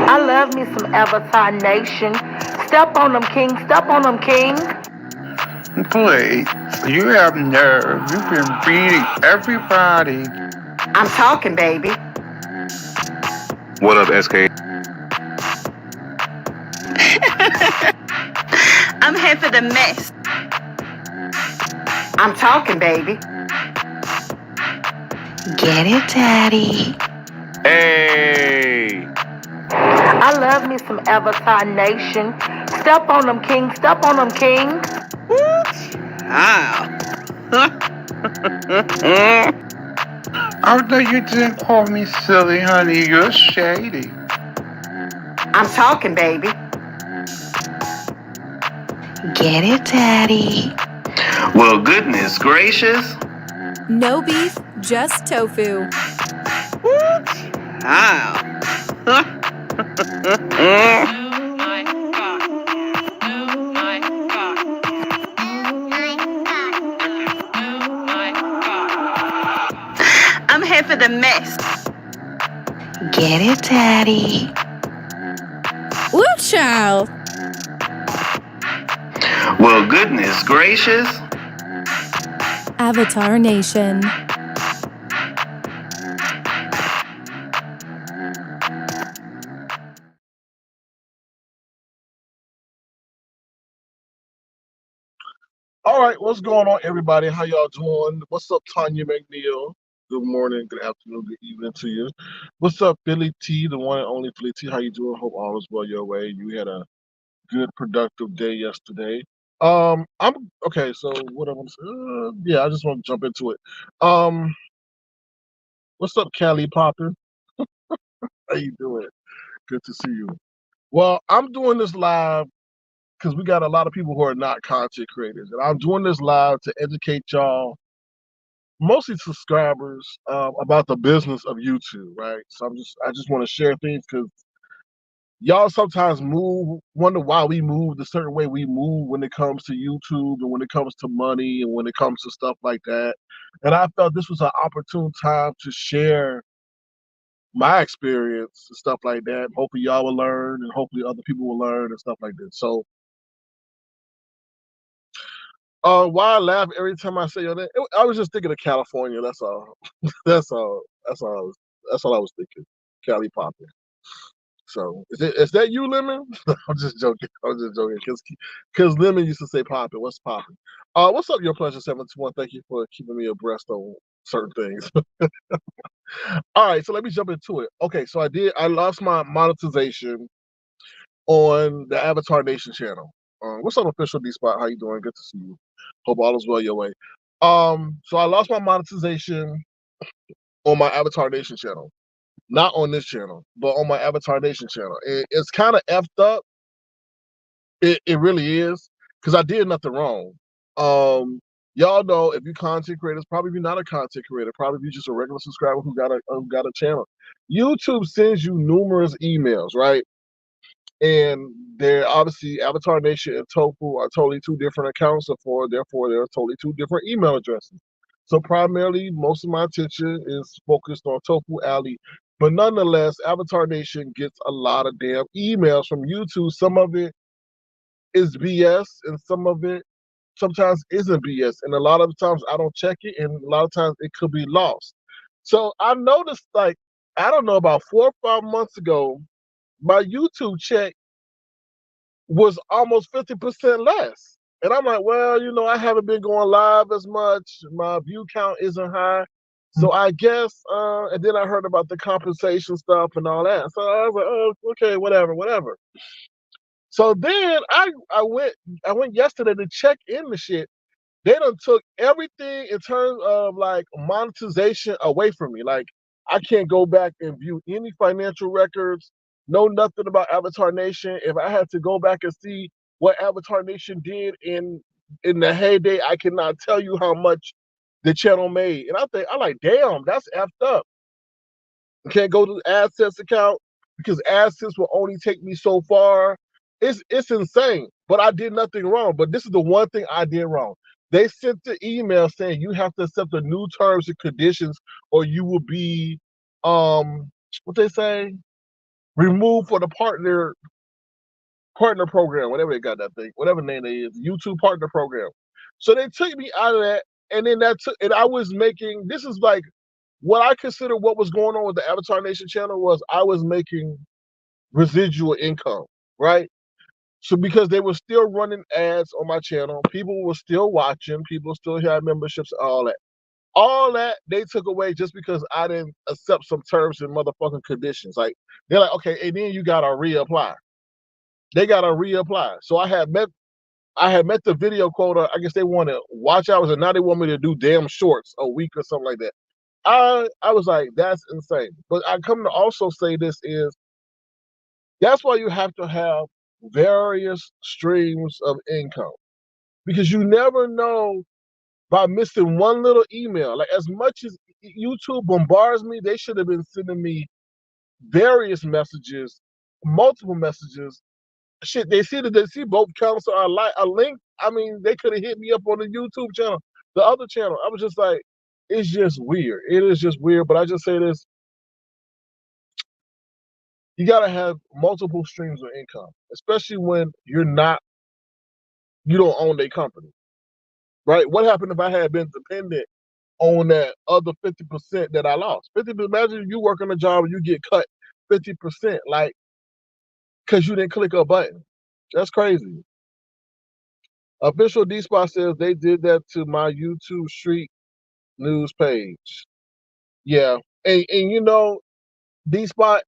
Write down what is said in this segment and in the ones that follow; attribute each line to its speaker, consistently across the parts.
Speaker 1: I love me some Avatar Nation. Step on them, king. Step on them, king.
Speaker 2: Please, you have nerve. You've been beating everybody.
Speaker 1: I'm talking, baby.
Speaker 3: What up, SK?
Speaker 4: I'm here for the mess.
Speaker 1: I'm talking, baby.
Speaker 4: Get it, Daddy.
Speaker 3: Hey!
Speaker 1: I love me some Avatar Nation. Step on them, king. Step on them, king.
Speaker 2: Although you didn't call me silly, honey, you're shady.
Speaker 1: I'm talking, baby.
Speaker 4: Get it, Daddy.
Speaker 3: Well, goodness gracious.
Speaker 5: No beef, just tofu.
Speaker 4: I'm here for the mess. Get it, Daddy.
Speaker 5: Woo, child.
Speaker 3: Well, goodness gracious.
Speaker 5: Avatar Nation.
Speaker 6: All right, what's going on, everybody? How y'all doing? What's up, Tanya McNeil? Good morning, good afternoon, good evening to you. What's up, Billy T, the one and only Billy T? How you doing? Hope all is well your way. You had a good, productive day yesterday. I'm okay. So what I want to say? Yeah, I just want to jump into it. What's up, Callie Poppin? How you doing? Good to see you. Well, I'm doing this live because we got a lot of people who are not content creators, and I'm doing this live to educate y'all, mostly subscribers, about the business of YouTube, right? So I just want to share things because y'all sometimes wonder why we move the certain way we move when it comes to YouTube and when it comes to money and when it comes to stuff like that. And I felt this was an opportune time to share my experience and stuff like that. Hopefully y'all will learn and hopefully other people will learn and stuff like that. So why I laugh every time I say your name, I was just thinking of California, that's all. That's all. That's all I was thinking. Cali Poppin. So is that you, Lemon? I'm just joking. I'm just joking. Because Lemon used to say Poppin. What's Poppin? What's up, Your Pleasure 721? Thank you for keeping me abreast on certain things. All right, so let me jump into it. Okay, so I lost my monetization on the Avatar Nation channel. What's up, official D Spot? How you doing? Good to see you. Hope all is well your way. So I lost my monetization on my Avatar Nation channel. Not on this channel, but on my Avatar Nation channel. It's kind of effed up. It really is, because I did nothing wrong. Y'all know, if you content creators, probably if you're not a content creator, probably if you're just a regular subscriber who got a channel. YouTube sends you numerous emails, right? And they're obviously Avatar Nation and Tofu are totally two different accounts, therefore they're totally two different email addresses. So primarily, most of my attention is focused on Tofu Alley, but nonetheless, Avatar Nation gets a lot of damn emails from YouTube. Some of it is BS, and some of it sometimes isn't BS, and a lot of times I don't check it, and a lot of times it could be lost. So I noticed, like, I don't know, about 4 or 5 months ago, my YouTube check was almost 50% less. And I'm like, well, I haven't been going live as much. My view count isn't high. So I guess, and then I heard about the compensation stuff and all that. So I was like, oh, okay, whatever. So then I went yesterday to check in the shit. They done took everything in terms of like monetization away from me. Like, I can't go back and view any financial records, know nothing about Avatar Nation. If I had to go back and see what Avatar Nation did in the heyday, I cannot tell you how much the channel made. And I'm like, damn, that's effed up. I can't go to the AdSense account because AdSense will only take me so far. It's insane. But I did nothing wrong. But this is the one thing I did wrong. They sent the email saying you have to accept the new terms and conditions, or you will be what they say? removed for the partner program, whatever they got that thing, whatever name they is, YouTube partner program. So they took me out of that, and then and I was making, this is like what I consider what was going on with the Avatar Nation channel was I was making residual income, right? So because they were still running ads on my channel, people were still watching, people still had memberships, all that. All that they took away just because I didn't accept some terms and motherfucking conditions. Like they're like, okay, and then you gotta reapply. They gotta reapply. So I had met the video quota. I guess they wanted watch hours, and now they want me to do damn shorts a week or something like that. I was like, that's insane. But I come to also say this is that's why you have to have various streams of income because you never know by missing one little email. Like as much as YouTube bombards me, they should have been sending me various messages, multiple messages. Shit, they see both accounts are a link. I mean, they could have hit me up on the YouTube channel, the other channel. I was just like, it's just weird. It is just weird. But I just say this: you gotta have multiple streams of income, especially when you don't own a company, right? What happened if I had been dependent on that other 50% that I lost? 50. Imagine you work on a job and you get cut 50%, like because you didn't click a button. That's crazy. Official D Spot says they did that to my YouTube Street News page. Yeah, and you know, D Spot,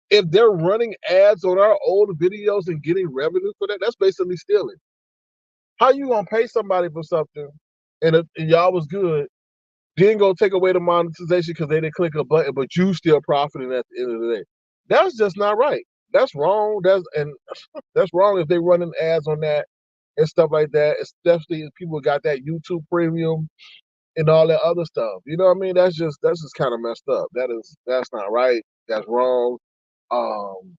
Speaker 6: if they're running ads on our old videos and getting revenue for that, that's basically stealing. How you gonna pay somebody for something and y'all was good, then go take away the monetization because they didn't click a button, but you still profiting at the end of the day? That's just not right. That's wrong. That's wrong if they running ads on that and stuff like that. Especially if people got that YouTube Premium and all that other stuff. You know what I mean? That's just kind of messed up. That's not right. That's wrong. Um,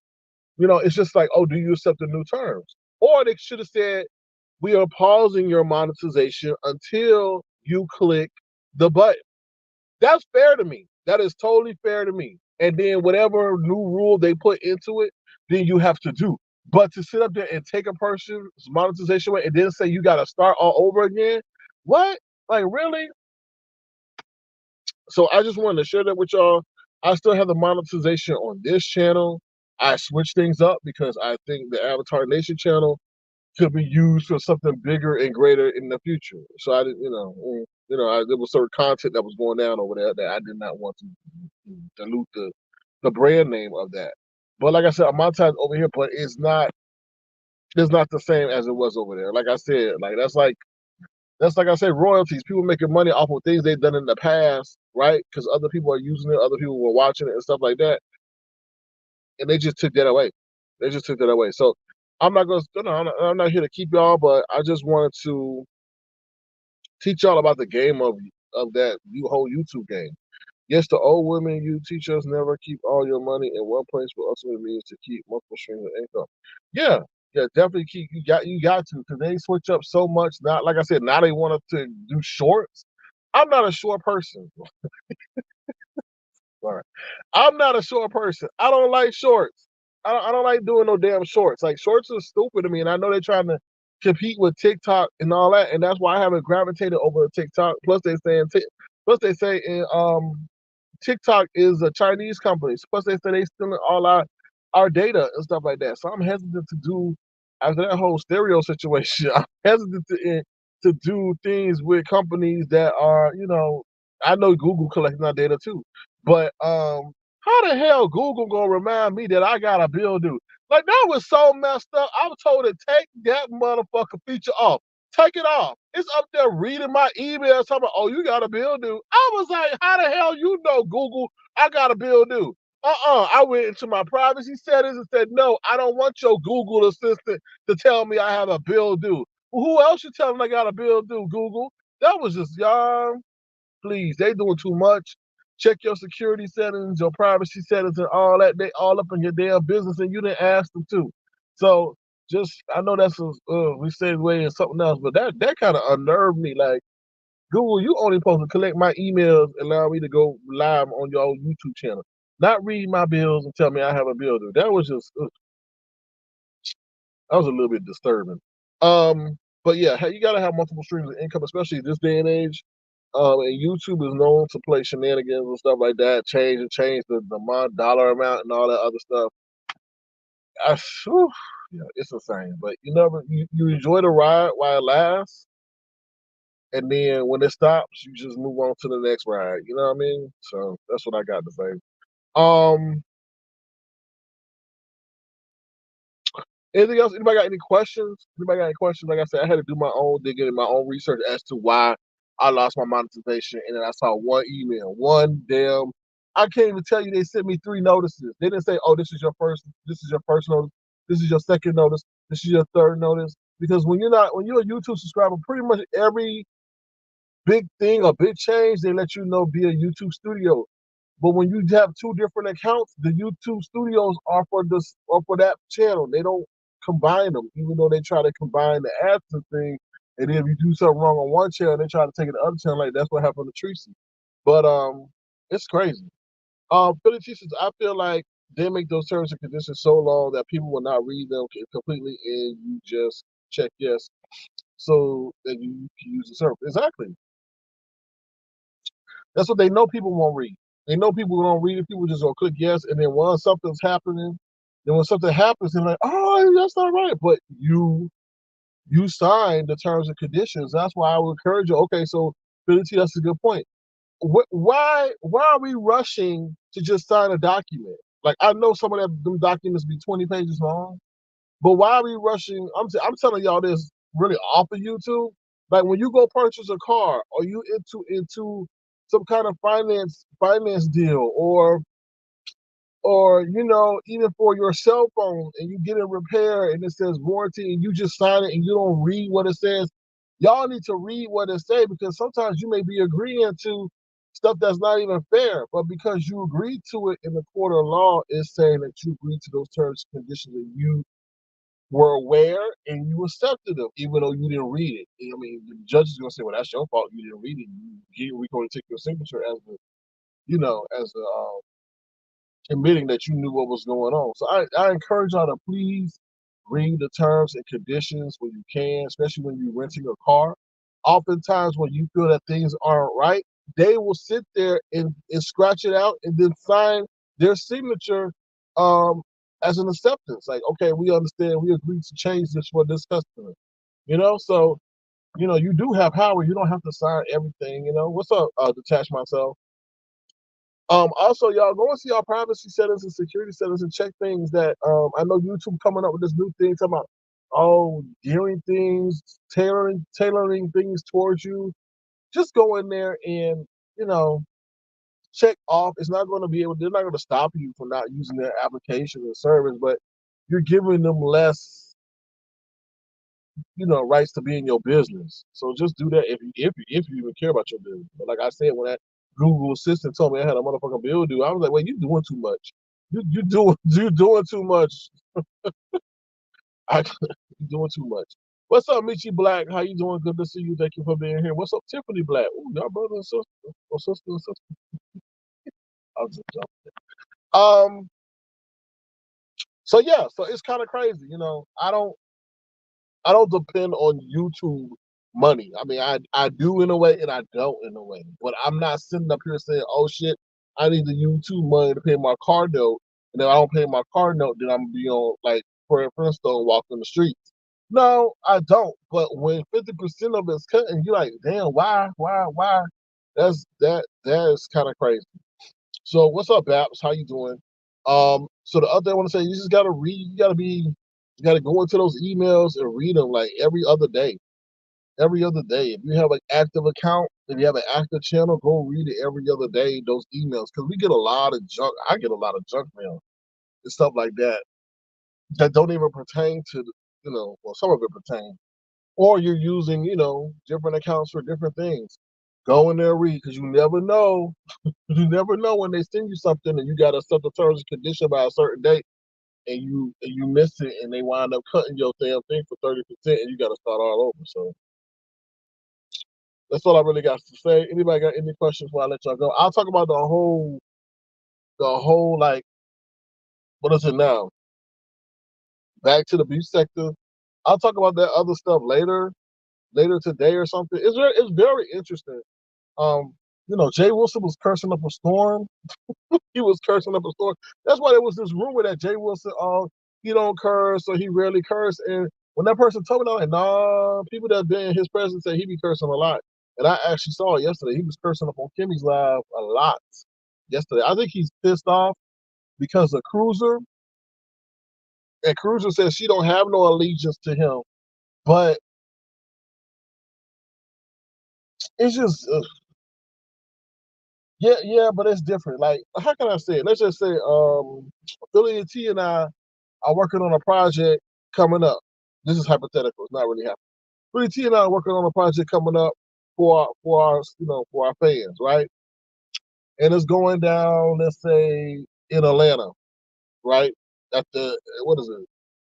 Speaker 6: it's just like, oh, do you accept the new terms? Or they should have said, we are pausing your monetization until you click the button. That's fair to me. That is totally fair to me. And then whatever new rule they put into it, then you have to do. But to sit up there and take a person's monetization away and then say you got to start all over again, what? Like, really? So I just wanted to share that with y'all. I still have the monetization on this channel. I switched things up because I think the Avatar Nation channel could be used for something bigger and greater in the future. So I didn't, there was certain content that was going down over there that I did not want to dilute the brand name of that. But like I said, I'm monetized over here, but it's not the same as it was over there. Like I said, that's like I said, royalties. People making money off of things they've done in the past, right? Because other people are using it, other people were watching it and stuff like that, and they just took that away. They just took that away. So I'm not gonna. No, I'm not here to keep y'all, but I just wanted to teach y'all about the game of that whole YouTube game. Yes, the old women you teach us never keep all your money in one place, but ultimately means to keep multiple streams of income. Yeah, yeah, definitely keep you got to because they switch up so much. Not like I said, now they want us to do shorts. I'm not a short person. All right. I'm not a short person. I don't like shorts. I don't like doing no damn shorts. Like shorts are stupid to me, and I know they're trying to compete with TikTok and all that, and that's why I haven't gravitated over to TikTok. Plus they say in TikTok is a Chinese company. Plus, they say they stealing all our data and stuff like that. So I'm hesitant to do after that whole stereo situation. I'm hesitant to do things with companies that are, I know Google collecting our data too, but how the hell Google gonna remind me that I got a bill due? Like that was so messed up. I was told to take that motherfucker feature off. Take it off. It's up there reading my emails talking about, oh, you got a bill due. I was like, how the hell you know, Google, I got a bill due? I went into my privacy settings and said, no, I don't want your Google assistant to tell me I have a bill due. Well, who else you telling I got a bill due, Google? That was just, y'all, please, they doing too much. Check your security settings, your privacy settings, and all that. They all up in your damn business, and you didn't ask them to. So I know that's we say way in something else, but that kind of unnerved me. Like Google, you only supposed to collect my emails and allow me to go live on your YouTube channel. Not read my bills and tell me I have a bill due. That was just that was a little bit disturbing. But yeah, hey, you gotta have multiple streams of income, especially this day and age. And YouTube is known to play shenanigans and stuff like that, change the amount, dollar amount, and all that other stuff. Whew, yeah, it's insane. But you enjoy the ride while it lasts, and then when it stops, you just move on to the next ride. You know what I mean? So that's what I got to say. Um, Anything else? Anybody got any questions? Anybody got any questions? Like I said, I had to do my own digging and my own research as to why I lost my monetization. And then I saw one email, one damn. I can't even tell you they sent me 3 notices. They didn't say, "Oh, this is your first notice. This is your second notice. This is your third notice." Because when you're a YouTube subscriber, pretty much every big thing or big change, they let you know via YouTube Studio. But when you have 2 different accounts, the YouTube Studios are for that channel. They don't combine them, even though they try to combine the ads and thing. And then if you do something wrong on one channel, they try to take it to the other channel. Like that's what happened to Tracy. But it's crazy. Philly Teachers, I feel like they make those terms and conditions so long that people will not read them completely, and you just check yes so that you can use the service. Exactly. That's what they know people won't read. They know people don't read it. People just gonna click yes, and then once something's happening, then when something happens, they're like, "Oh, that's not right." But you signed the terms and conditions. That's why I would encourage you. Okay, so Fidelity, that's a good point. Why are we rushing to just sign a document? Like I know some of them documents be 20 pages long, but why are we rushing? I'm telling y'all this really off of YouTube. Like when you go purchase a car, or you into some kind of finance deal, or even for your cell phone, and you get a repair and it says warranty, and you just sign it and you don't read what it says. Y'all need to read what it says, because sometimes you may be agreeing to stuff that's not even fair, but because you agreed to it in the court of law, it's saying that you agreed to those terms and conditions, and you were aware and you accepted them, even though you didn't read it. I mean, the judge is going to say, "Well, that's your fault. You didn't read it. We're going to take your signature as admitting that you knew what was going on." So I encourage y'all to please read the terms and conditions when you can, especially when you're renting a car. Oftentimes, when you feel that things aren't right, they will sit there and scratch it out and then sign their signature um, as an acceptance. Like, okay, we understand. We agreed to change this for this customer. So you do have power. You don't have to sign everything. What's up, detach myself? Also, y'all go and see our privacy settings and security settings and check things that I know YouTube coming up with this new thing talking about, gearing things, tailoring things towards you. Just go in there and you know check off. It's not going to be able. They're not going to stop you from not using their application or service, but you're giving them less rights to be in your business. So just do that if you even care about your business. But like I said, when that Google Assistant told me I had a motherfucking bill due, I was like, "Wait, you doing too much? You doing too much? You doing too much." What's up, Michi Black? How you doing? Good to see you. Thank you for being here. What's up, Tiffany Black? Ooh, y'all brother and sister, or sister and sister. I'll just jump. Um. So yeah. So it's kind of crazy. I don't depend on YouTube money. I mean, I do in a way and I don't in a way. But I'm not sitting up here saying, "Oh shit, I need the YouTube money to pay my car note." And if I don't pay my car note, then I'm gonna be on like Fred Flintstone walking the streets. No, I don't. But when 50% of it's cut, and you're like, "Damn, why?" That is kind of crazy. So what's up, Babs? How you doing? So the other thing I want to say, you just gotta read. You gotta go into those emails and read them like every other day. Every other day. If you have an active account, if you have an active channel, go read it every other day. Those emails, because we get a lot of junk. I get a lot of junk mail and stuff like that don't even pertain to well, some of it pertains. Or you're using different accounts for different things. Go in there and read, because you never know. You never know when they send you something and you got to set the terms and condition by a certain date, and you miss it, and they wind up cutting your damn thing for 30%, and you got to start all over. So that's all I really got to say. Anybody got any questions before I let y'all go? I'll talk about the whole the whole like, what is it now? Back to the beef sector. I'll talk about that other stuff later today or something. It's very interesting. Um, Jay Wilson was cursing up a storm. He was cursing up a storm. That's why there was this rumor that Jay Wilson, he don't curse or he rarely curse. And when that person told me, I'm like, nah, people that been in his presence say he be cursing a lot. And I actually saw it yesterday. He was cursing up on Kimmy's live a lot yesterday. I think he's pissed off because of Cruiser. And Cruiser says she don't have no allegiance to him. But it's just, yeah, but it's different. Like, how can I say it? Let's just say, Philly and T and I are working on a project coming up. This is hypothetical. It's not really happening. Philly T and I are working on a project coming up for our fans, right? And it's going down, let's say, in Atlanta, right? At the what is it?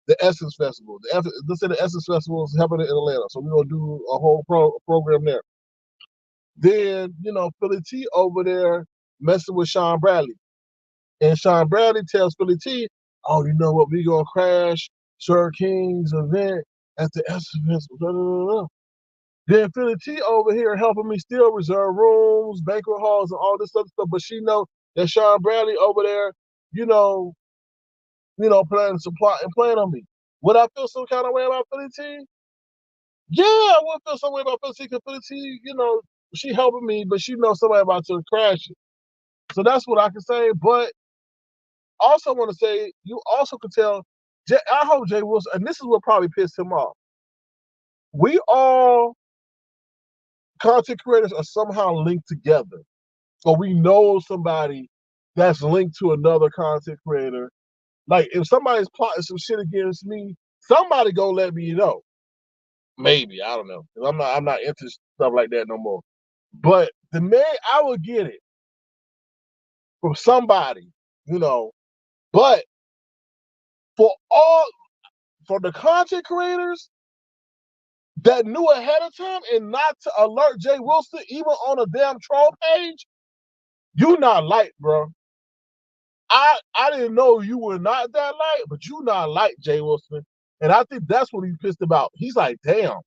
Speaker 6: The Essence Festival. Let's say the Essence Festival is happening in Atlanta, so we're gonna do a whole program there. Then Philly T over there messing with Sean Bradley. And Sean Bradley tells Philly T, oh, you know what, we gonna crash Sir King's event at the Essence Festival. Blah, blah, blah. Then Philly T over here helping me still reserve rooms, banquet halls, and all this other stuff. But she know that Sean Bradley over there, you know, planning supply and playing on me. Would I feel some kind of way about Philly T? Yeah, I would feel some way about Philly T because Philly T, she helping me, but she knows somebody about to crash it. So that's what I can say. But also want to say, you also can tell, I hope Jay Wilson, and this is what probably pissed him off. We all content creators are somehow linked together. Or we know somebody that's linked to another content creator. Like if somebody's plotting some shit against me, somebody gonna let me know. Maybe, I don't know. Cause I'm not into stuff like that no more. But the man, I would get it from somebody, But for the content creators that knew ahead of time and not to alert Jay Wilson even on a damn troll page, you not light, bro. I didn't know you were not that light, but you not light, Jay Wilson. And I think that's what he's pissed about. He's like, damn,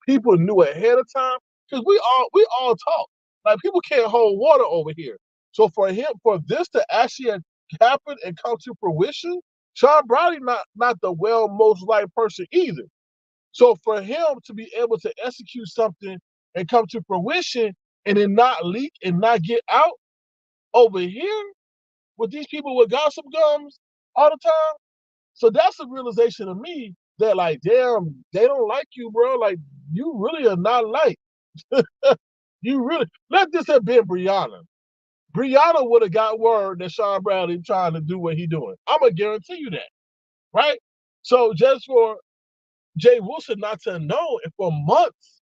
Speaker 6: people knew ahead of time. Because we all talk. Like people can't hold water over here. So for this to actually happen and come to fruition, Sean Browdy not the most liked person either. So for him to be able to execute something and come to fruition and then not leak and not get out over here with these people with gossip gums all the time. So that's a realization of me that like, damn, they don't like you, bro. Like you really are not liked. You really let this have been Brianna. Brianna would have got word that Sean Bradley trying to do what he doing. I'm gonna guarantee you that, right? So just for Jay Wilson not to know, and for months,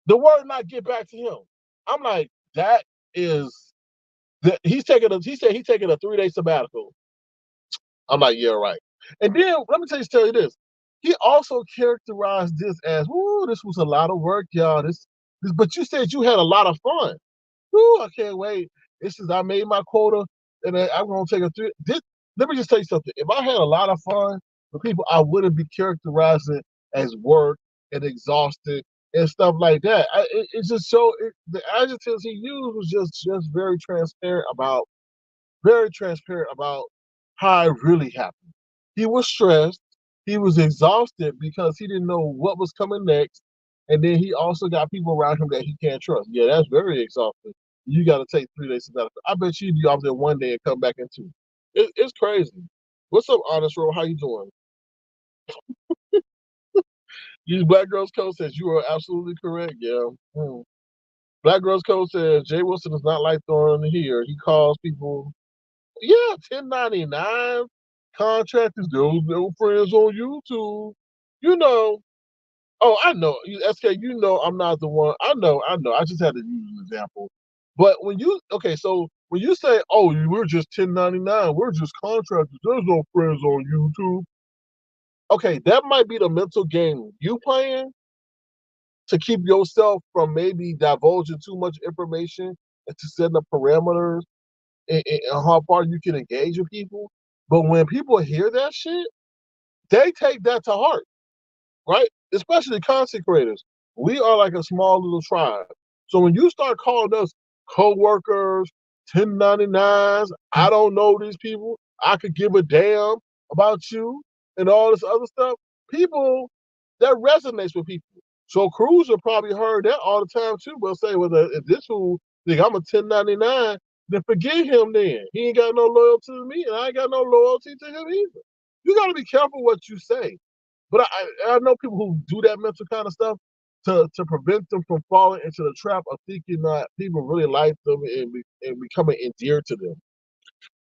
Speaker 6: the word not get back to him. I'm like, that is he said he's taking a 3-day sabbatical. I'm like, yeah, right. And then let me tell you this. He also characterized this as, "Ooh, this was a lot of work, y'all. This, but you said you had a lot of fun. Ooh, I can't wait. This is I made my quota, and then I'm gonna take a three. Let me just tell you something. If I had a lot of fun with people, I wouldn't be characterizing as work and exhausted and stuff like that. It just showed the adjectives he used was just very transparent about how it really happened. He was stressed. He was exhausted because he didn't know what was coming next. And then he also got people around him that he can't trust. Yeah, that's very exhausting. You got to take 3 days to sabbatical. I bet you'd be off there one day and come back in 2. It's crazy. What's up, Honest Roll? How you doing? Use Black Girls Code says you are absolutely correct. Yeah. Black Girls Code says Jay Wilson is not like throwing here. He calls people, yeah, 1099 contractors, those little friends on YouTube. You know, oh, I know. SK, I'm not the one. I know. I just had to use an example. But so when you say, oh, we're just 1099, we're just contractors, there's no friends on YouTube. Okay, that might be the mental game you playing, to keep yourself from maybe divulging too much information and to set up parameters and how far you can engage with people. But when people hear that shit, they take that to heart, right? Especially content creators. We are like a small little tribe. So when you start calling us co-workers, 1099s, I don't know these people, I could give a damn about you and all this other stuff, people, that resonates with people. So Cruiser probably heard that all the time too. But say, well, if this fool think I'm a 1099, then forget him then. He ain't got no loyalty to me and I ain't got no loyalty to him either. You got to be careful what you say. But I know people who do that mental kind of stuff to prevent them from falling into the trap of thinking that people really like them and becoming endeared to them.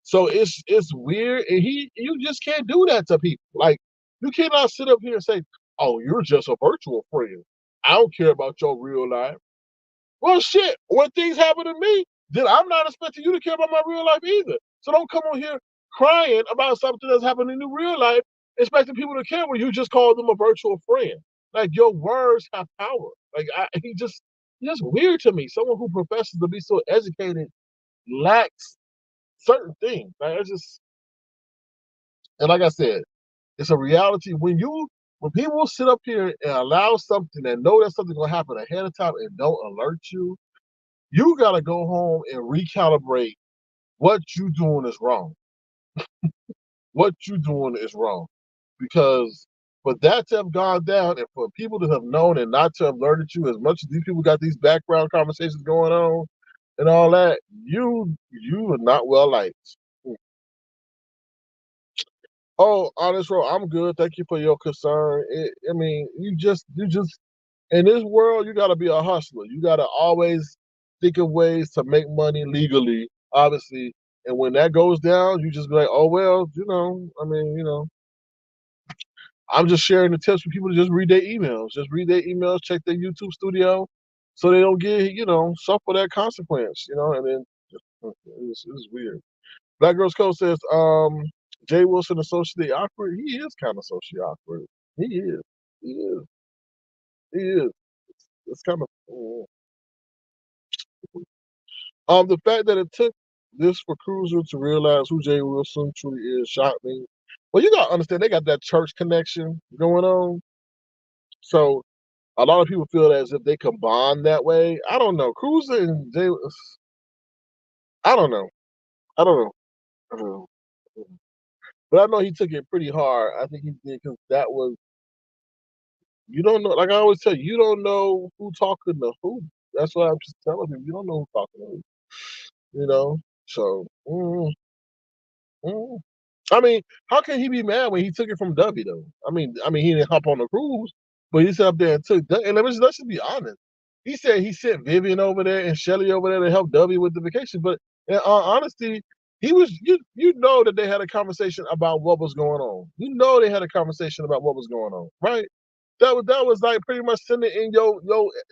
Speaker 6: So it's weird, and you just can't do that to people. Like you cannot sit up here and say, "Oh, you're just a virtual friend. I don't care about your real life." Well, shit, when things happen to me, then I'm not expecting you to care about my real life either. So don't come on here crying about something that's happening in real life, expecting people to care when you just called them a virtual friend. Like your words have power. Like he's just weird to me. Someone who professes to be so educated lacks certain things. Like it's just, and like I said, it's a reality when people sit up here and allow something and know that something's gonna happen ahead of time and don't alert you, you got to go home and recalibrate what you doing is wrong. What you doing is wrong. Because for that to have gone down and for people to have known and not to have alerted you, as much as these people got these background conversations going on and all that, you are not well liked. Oh, honest road, I'm good. Thank you for your concern. I mean, you just in this world, you got to be a hustler. You got to always think of ways to make money legally, obviously. And when that goes down, you just be like, oh, well, I mean, I'm just sharing the tips for people to just read their emails. Just read their emails, check their YouTube studio so they don't get, suffer that consequence, and then it's weird. Black Girls Code says, Jay Wilson is socially awkward. He is kind of socially awkward. He is. He is. He is. It's kind of. The fact that it took this for Cruiser to realize who Jay Wilson truly is shocked me. Well, you gotta understand they got that church connection going on, so a lot of people feel as if they can bond that way. I don't know. Cruiser and Jay, I don't know. I don't know. I don't know. But I know he took it pretty hard. I think he did because that was you don't know. Like I always tell you, you don't know who talking to who. That's why I'm just telling him. You don't know who talking to who. So. Mm. I mean, how can he be mad when he took it from Dubby though? I mean, he didn't hop on the cruise, but he sat up there and took. And let's just be honest. He said he sent Vivian over there and Shelly over there to help Dubby with the vacation. But in all honesty, he was you know that they had a conversation about what was going on. You know they had a conversation about what was going on, right? That was like pretty much sending in your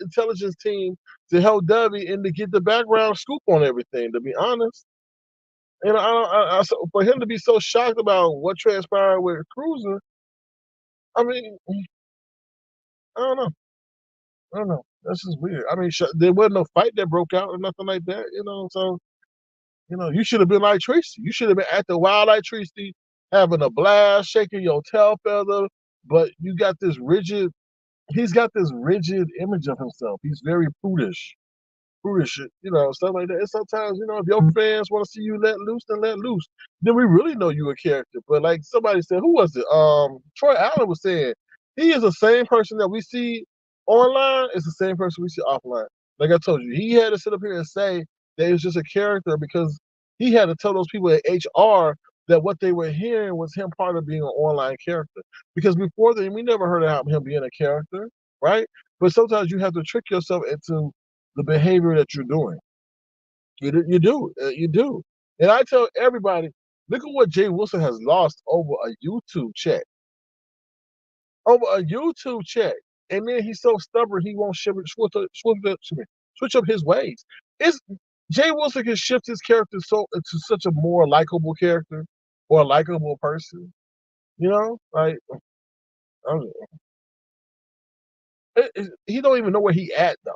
Speaker 6: intelligence team to help Dubby and to get the background scoop on everything. To be honest. And so for him to be so shocked about what transpired with Cruiser, I mean, I don't know. I don't know. That's just weird. I mean, there wasn't no fight that broke out or nothing like that. So, you should have been like Tracy. You should have been acting wild like Tracy, having a blast, shaking your tail feather. But he's got this rigid image of himself. He's very prudish, stuff like that. And sometimes, if your fans want to see you let loose, then let loose. Then we really know you a character. But like somebody said, who was it? Troy Allen was saying he is the same person that we see online. It's the same person we see offline. Like I told you, he had to sit up here and say that it was just a character because he had to tell those people at HR that what they were hearing was him part of being an online character. Because before then, we never heard of him being a character, right? But sometimes you have to trick yourself into the behavior that you're doing. You do. And I tell everybody, look at what Jay Wilson has lost over a YouTube check. Over a YouTube check. And then he's so stubborn he won't switch up his ways. It's Jay Wilson can shift his character so into such a more likable character or a likable person. Like I don't know. He don't even know where he at though.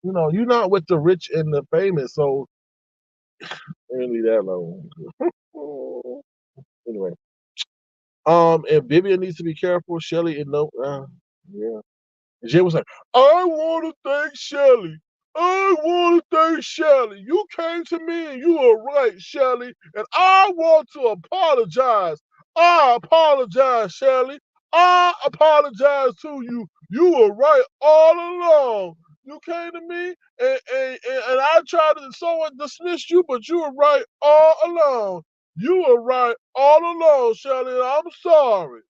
Speaker 6: You know, you're not with the rich and the famous, so leave that alone. Anyway, and Vivian needs to be careful. Shelly and no, yeah. And Jay was like, I want to thank Shelly. I want to thank Shelly. You came to me and you were right, Shelly. And I want to apologize. I apologize, Shelly. I apologize to you. You were right all along. You came to me and I tried to somewhat dismiss you, but you were right all along. You were right all along, Shelly, and I'm sorry.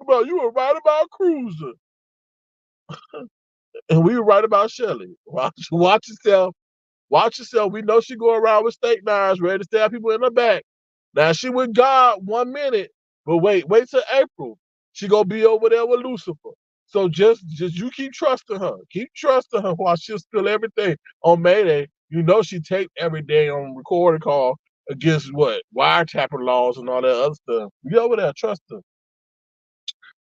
Speaker 6: But you were right about Cruiser. And we were right about Shelly. Watch yourself. Watch yourself. We know she go around with steak knives, ready to stab people in the back. Now she with God 1 minute, but wait till April. She gonna be over there with Lucifer. So just you keep trusting her. Keep trusting her while she'll spill everything on Mayday. You know she taped every day on recording call against what? Wiretapping laws and all that other stuff. You over there, trust her.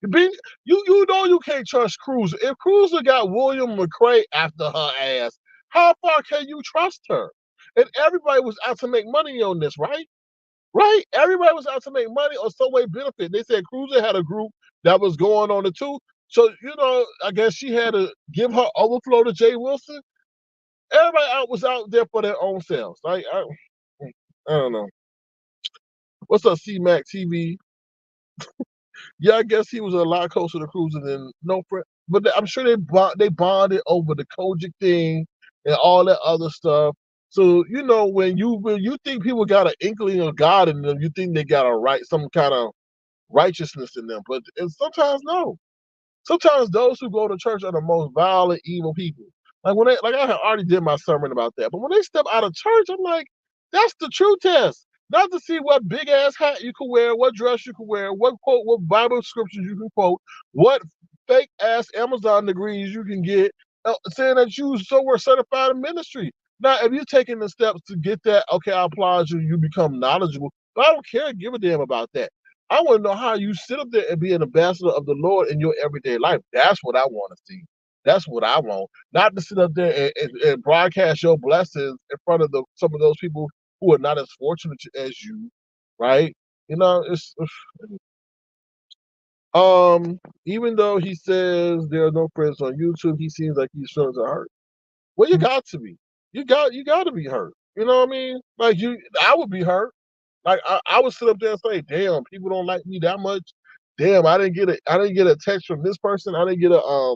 Speaker 6: You know you can't trust Cruiser. If Cruiser got William McRae after her ass, how far can you trust her? And everybody was out to make money on this, right? Right? Everybody was out to make money or some way benefit. They said Cruiser had a group that was going on it too. So, you know, I guess she had to give her overflow to Jay Wilson. Everybody was out there for their own selves. I don't know. What's up, C-Mac TV? Yeah, I guess he was a lot closer to Cruiser than no friend. But I'm sure they bonded over the Kojic thing and all that other stuff. So you know when you think people got an inkling of God in them, you think they got some kind of righteousness in them. But and sometimes no. Sometimes those who go to church are the most violent, evil people. Like I had already did my sermon about that. But when they step out of church, I'm like, that's the true test. Not to see what big ass hat you can wear, what dress you can wear, what Bible scriptures you can quote, what fake ass Amazon degrees you can get, saying that you somewhere certified in ministry. Now, if you're taking the steps to get that, okay, I applaud you, you become knowledgeable. But I don't care, give a damn about that. I want to know how you sit up there and be an ambassador of the Lord in your everyday life. That's what I want to see. That's what I want. Not to sit up there and broadcast your blessings in front of some of those people who are not as fortunate as you, right? You know, even though he says there are no friends on YouTube, he seems like his feelings are hurt. Well, you got to be. You got to be hurt. You know what I mean? Like I would be hurt. Like I would sit up there and say, "Damn, people don't like me that much. Damn, I didn't get a text from this person. I didn't get a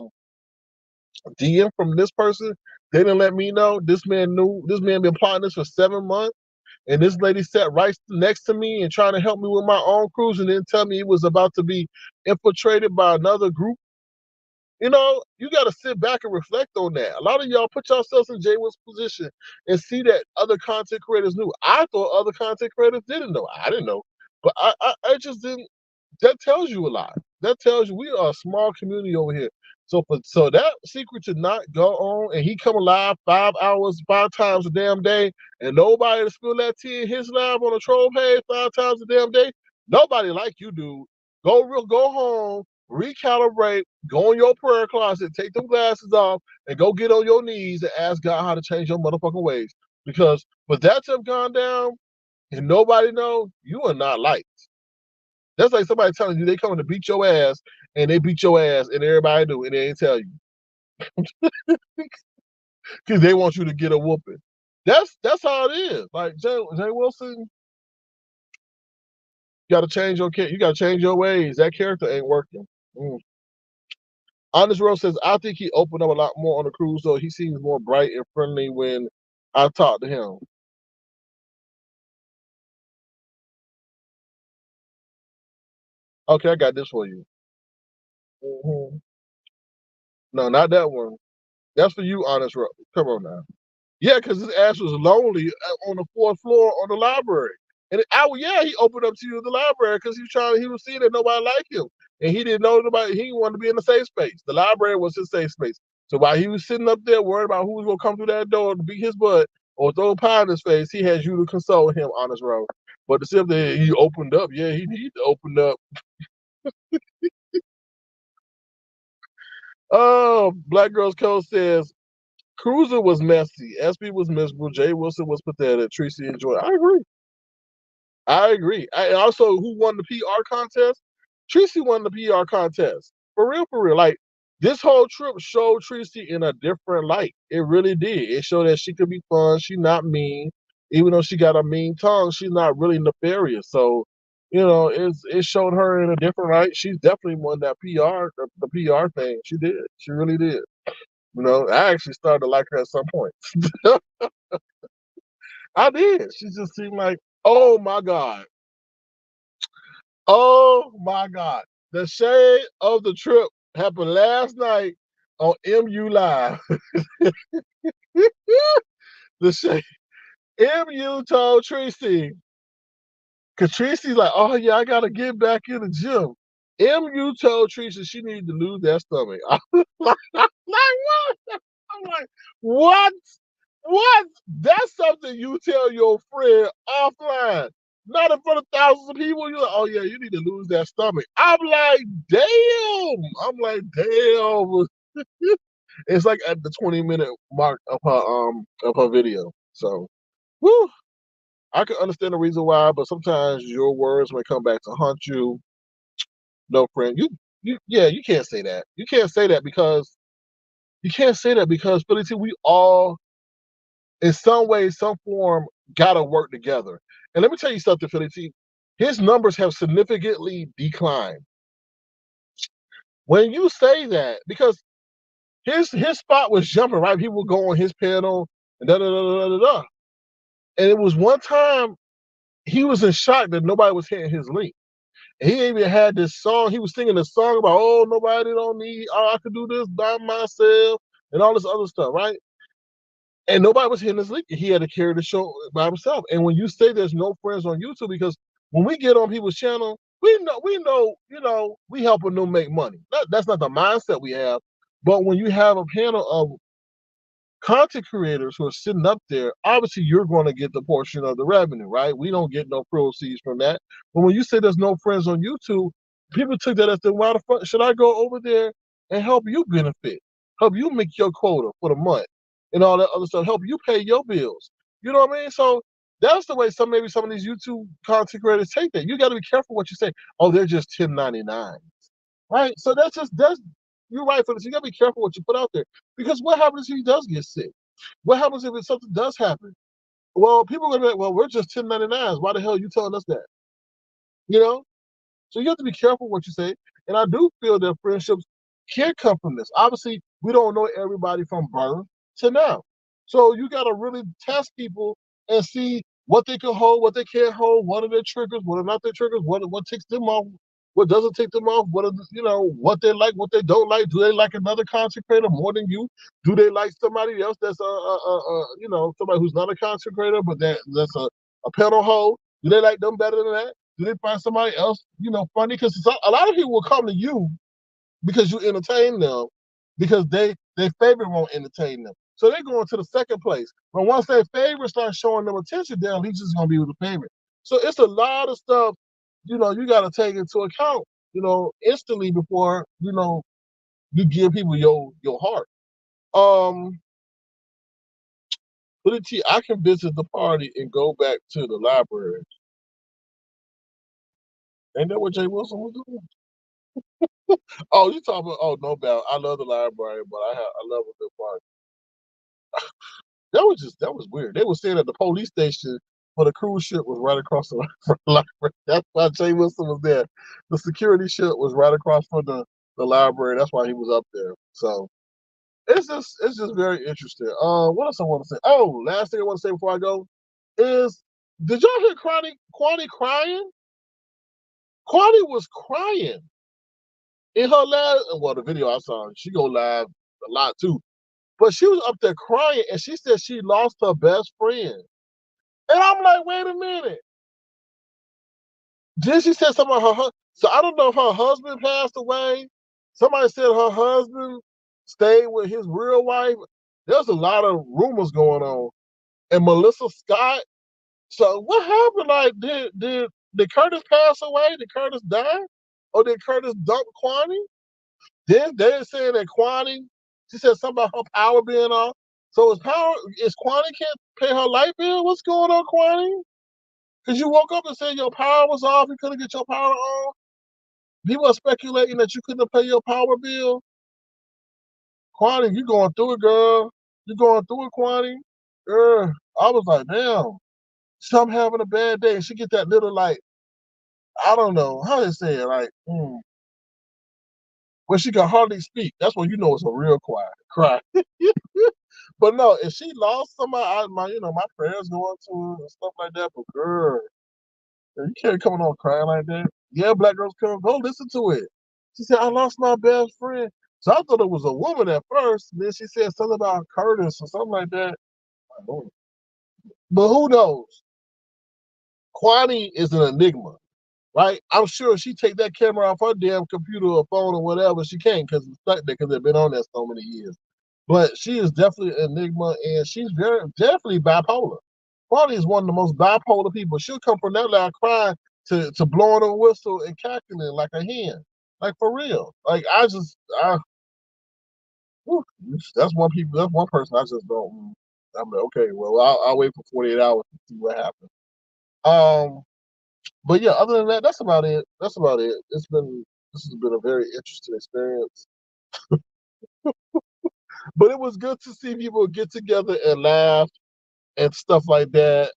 Speaker 6: DM from this person. They didn't let me know. This man knew. This man been plotting this for 7 months, and this lady sat right next to me and trying to help me with my own cruise, and then tell me it was about to be infiltrated by another group. You know, you got to sit back and reflect on that. A lot of y'all put yourselves in Jay Wood's position and see that other content creators knew. I thought other content creators didn't know. I didn't know, but I just didn't. That tells you a lot. That tells you we are a small community over here. So that secret to not go on and he come alive 5 hours, 5 times a damn day, and nobody to spill that tea in his live on a troll page 5 times a damn day. Nobody like you, dude. Go home, recalibrate, go in your prayer closet, take them glasses off, and go get on your knees and ask God how to change your motherfucking ways. Because for that to have gone down and nobody know, you are not liked. That's like somebody telling you they coming to beat your ass and they beat your ass and everybody do and they ain't tell you. Because they want you to get a whooping. That's how it is. Like Jay Wilson, you gotta change your ways. That character ain't working. Mm. Honest Rose says, I think he opened up a lot more on the cruise, though. He seems more bright and friendly when I talk to him. Okay, I got this for you. Mhm. No, not that one. That's for you, Honest Rose. Come on now. Yeah, because his ass was lonely on the fourth floor on the library. And yeah, he opened up to you in the library because he was seeing that nobody liked him. And he didn't know nobody, he wanted to be in a safe space. The library was his safe space. So while he was sitting up there worried about who was going to come through that door to beat his butt or throw a pie in his face, he has you to console him, Honest Road. But to see if he opened up, yeah, he needed to open up. Oh, Black Girls Code says Cruiser was messy. SB was miserable. Jay Wilson was pathetic. Tracy enjoyed. I agree. I agree. I also, who won the PR contest? Tracy won the PR contest. For real, for real. Like, this whole trip showed Tracy in a different light. It really did. It showed that she could be fun. She's not mean. Even though she got a mean tongue, she's not really nefarious. So, it showed her in a different light. She's definitely won that PR, the PR thing. She did. She really did. I actually started to like her at some point. I did. She just seemed like, oh my God. Oh my God. The shade of the trip happened last night on MU Live. The shade. MU told Tracy, because Tracy's like, oh yeah, I gotta get back in the gym. MU told Tracy she needed to lose that stomach. I'm like, what? I'm like, what? What? That's something you tell your friend offline. Not in front of thousands of people. You're like, oh yeah, you need to lose that stomach. I'm like, damn. I'm like, damn. It's like at the 20-minute mark of her video. So, whew, I can understand the reason why, but sometimes your words may come back to haunt you. No, friend, you can't say that. You can't say that because Philly T, we all in some way, some form, gotta work together. And let me tell you something, Philly T. His numbers have significantly declined. When you say that, because his spot was jumping, right? People would go on his panel and da da da da da da. And it was one time he was in shock that nobody was hitting his link. And he even had this song. He was singing a song about, oh, nobody don't need, oh, I could do this by myself and all this other stuff, right? And nobody was hitting his link. He had to carry the show by himself. And when you say there's no friends on YouTube, because when we get on people's channel, we helping them make money. That's not the mindset we have. But when you have a panel of content creators who are sitting up there, obviously you're going to get the portion of the revenue, right? We don't get no proceeds from that. But when you say there's no friends on YouTube, people took that as the why the fuck should I go over there and help you benefit, help you make your quota for the month and all that other stuff, help you pay your bills. You know what I mean? So that's the way maybe some of these YouTube content creators take that. You got to be careful what you say. Oh, they're just 1099, right? So that's you're right for this. You got to be careful what you put out there. Because what happens if he does get sick? What happens if something does happen? Well, people are going to be like, well, we're just 1099s. Why the hell are you telling us that? You know? So you have to be careful what you say. And I do feel that friendships can come from this. Obviously, we don't know everybody from birth to now. So you got to really test people and see what they can hold, what they can't hold, what are their triggers, what are not their triggers, what ticks them off, what doesn't tick them off, what they like, what they don't like. Do they like another content creator more than you? Do they like somebody else that's somebody who's not a content creator but that's a pedal hold? Do they like them better than that? Do they find somebody else, funny? Because a lot of people will come to you because you entertain them, because their favorite won't entertain them. So they're going to the second place. But once their favorite starts showing them attention, they're at least just going to be with the favorite. So it's a lot of stuff, you got to take into account, instantly before, you give people your heart. But I can visit the party and go back to the library. Ain't that what Jay Wilson was doing? Oh, you talking about? Oh, no doubt. I love the library, but I love a good party. That was weird. They were saying that the police station for the cruise ship was right across the from the library. That's why Jay Wilson was there. The security ship was right across from the library. That's why he was up there. So it's just very interesting. What else I want to say? Oh, last thing I want to say before I go is, did y'all hear Kwani crying? Kwani was crying in her last. Well, the video I saw, she go live a lot too. But she was up there crying, and she said she lost her best friend. And I'm like, wait a minute. Then she said something about her husband. So I don't know if her husband passed away. Somebody said her husband stayed with his real wife. There's a lot of rumors going on. And Melissa Scott. So what happened? Like, did Curtis pass away? Did Curtis die? Or did Curtis dump Kwani? They're saying that Kwani, she said something about her power being off. So is Kwani can't pay her light bill? What's going on, Kwani? Because you woke up and said your power was off, you couldn't get your power on. People are speculating that you couldn't pay your power bill. Kwani, you going through it, girl. You going through it, Kwani. Girl, I was like, damn. I'm having a bad day. And she get that little, like, I don't know, how to say it, like, when she can hardly speak. That's when you know it's a real cry. But no, if she lost somebody, my prayers go up to her and stuff like that. But girl, you can't come on crying like that. Yeah, Black Girls Come, go listen to it. She said, I lost my best friend. So I thought it was a woman at first. Then she said something about Curtis or something like that. But who knows? Kwani is an enigma, right? I'm sure she take that camera off her damn computer or phone or whatever. She can't because it's stuck there because they've been on there so many years. But she is definitely an enigma, and she's definitely bipolar. Kwani is one of the most bipolar people. She'll come from that loud crying to blowing a whistle and cackling like a hen. Like for real. Like whew, that's one person I just don't. I'm like, okay, well, I'll wait for 48 hours to see what happens. But yeah, other than that, that's about it. That's about it. This has been a very interesting experience. But it was good to see people get together and laugh and stuff like that.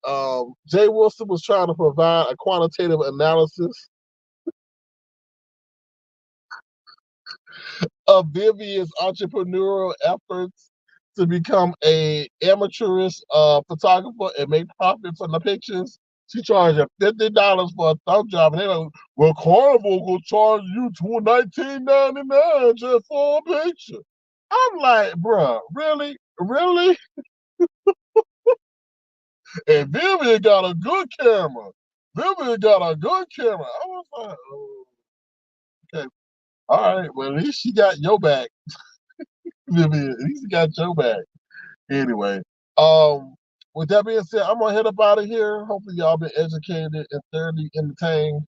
Speaker 6: Jay Wilson was trying to provide a quantitative analysis of Vivian's entrepreneurial efforts to become a amateurish photographer and make profit from the pictures. She charged her $50 for a thumb job, and they're like, "Well, Carnival will charge you $19.99 just for a picture." I'm like, bruh, really, really? And Vivian got a good camera. Vivian got a good camera. I was like, oh, okay, all right. Well, at least she got your back, Vivian. At least she got your back. Anyway, with that being said, I'm gonna head up out of here. Hopefully, y'all been educated and thoroughly entertained.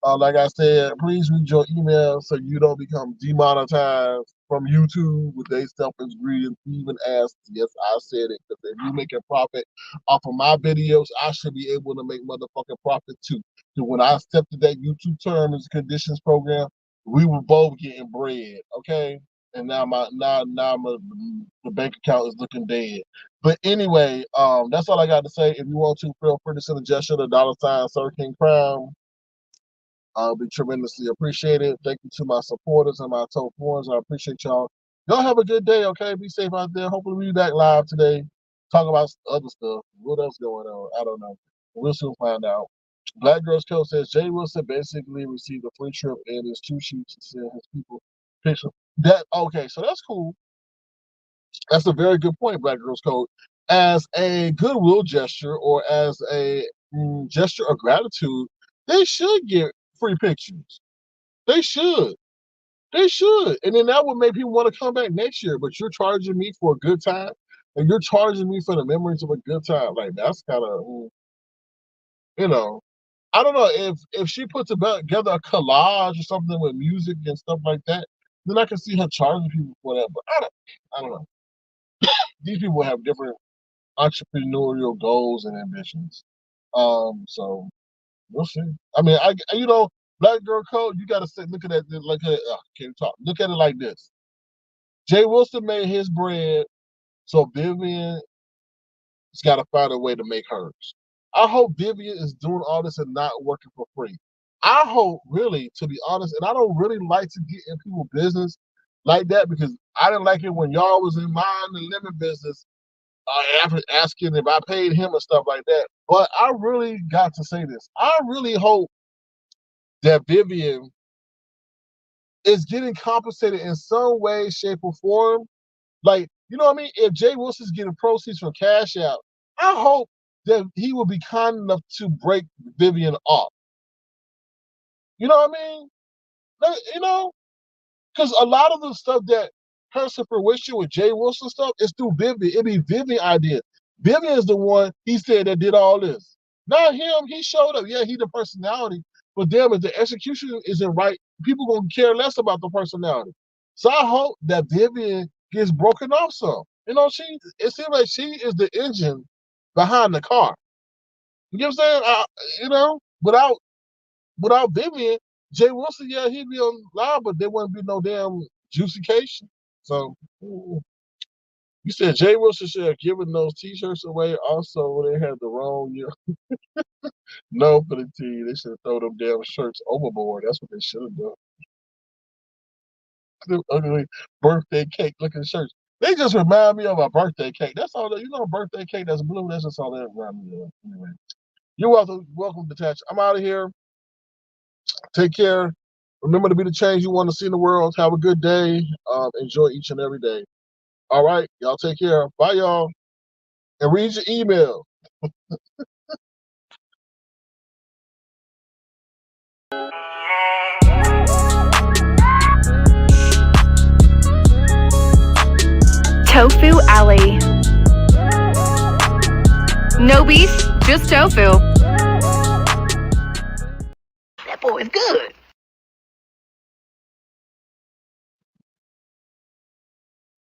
Speaker 6: Like I said, please read your email so you don't become demonetized from YouTube with their selfish greed and even ask. Yes, I said it. Because if you make a profit off of my videos, I should be able to make motherfucking profit too. So when I accepted that YouTube terms and conditions program, we were both getting bread. Okay. And now the bank account is looking dead. But anyway, that's all I got to say. If you want to, feel free to send a gesture to $ Sir King Crown. I'll be tremendously appreciated. Thank you to my supporters and my top ones. I appreciate y'all. Y'all have a good day, okay? Be safe out there. Hopefully we'll be back live today. Talk about other stuff. What else going on? I don't know. We'll soon find out. Black Girls Code says Jay Wilson basically received a free trip and his 2 sheets to send his people picture. That okay, so that's cool. That's a very good point, Black Girls Code. As a goodwill gesture or as a gesture of gratitude, they should get free pictures. They should. They should. And then that would make people want to come back next year. But you're charging me for a good time, and you're charging me for the memories of a good time. Like that's kind of, you know, I don't know if she puts together a collage or something with music and stuff like that, then I can see her charging people for that. But I don't know. These people have different entrepreneurial goals and ambitions. So we'll see. I mean, Black Girl Code, you gotta look at it like can't talk. Look at it like this. Jay Wilson made his bread, so Vivian's gotta find a way to make hers. I hope Vivian is doing all this and not working for free. I hope really, to be honest, and I don't really like to get in people's business like that because I didn't like it when y'all was in mine and lemon business asking if I paid him and stuff like that. But I really got to say this. I really hope that Vivian is getting compensated in some way, shape, or form. Like, you know what I mean? If Jay Wilson's getting proceeds from Cash Out, I hope that he will be kind enough to break Vivian off. You know what I mean? You know, because a lot of the stuff that comes to fruition with Jay Wilson stuff is through Vivian. It be Vivian idea. Vivian is the one he said that did all this. Not him. He showed up. Yeah, he the personality. But damn, if the execution isn't right, people gonna care less about the personality. So I hope that Vivian gets broken off some. You know, it seems like she is the engine behind the car. You know what I'm saying? You know, without Vivian, Jay Wilson, yeah, he'd be on live, but there wouldn't be no damn juicycation. So you said Jay Wilson should have given those T-shirts away. Also, they had the wrong year. No, for the team, they should have thrown them damn shirts overboard. That's what they should have done. Them ugly birthday cake looking shirts. They just remind me of a birthday cake. That's all. You know, a birthday cake that's blue. That's just all that remind me of. Anyway, you're welcome, Detach. I'm out of here. Take care. Remember to be the change you want to see in the world. Have a good day. Enjoy each and every day. All right, y'all take care. Bye, y'all. And read your email.
Speaker 5: Tofu Alley. No beef, just tofu.
Speaker 1: That boy is good.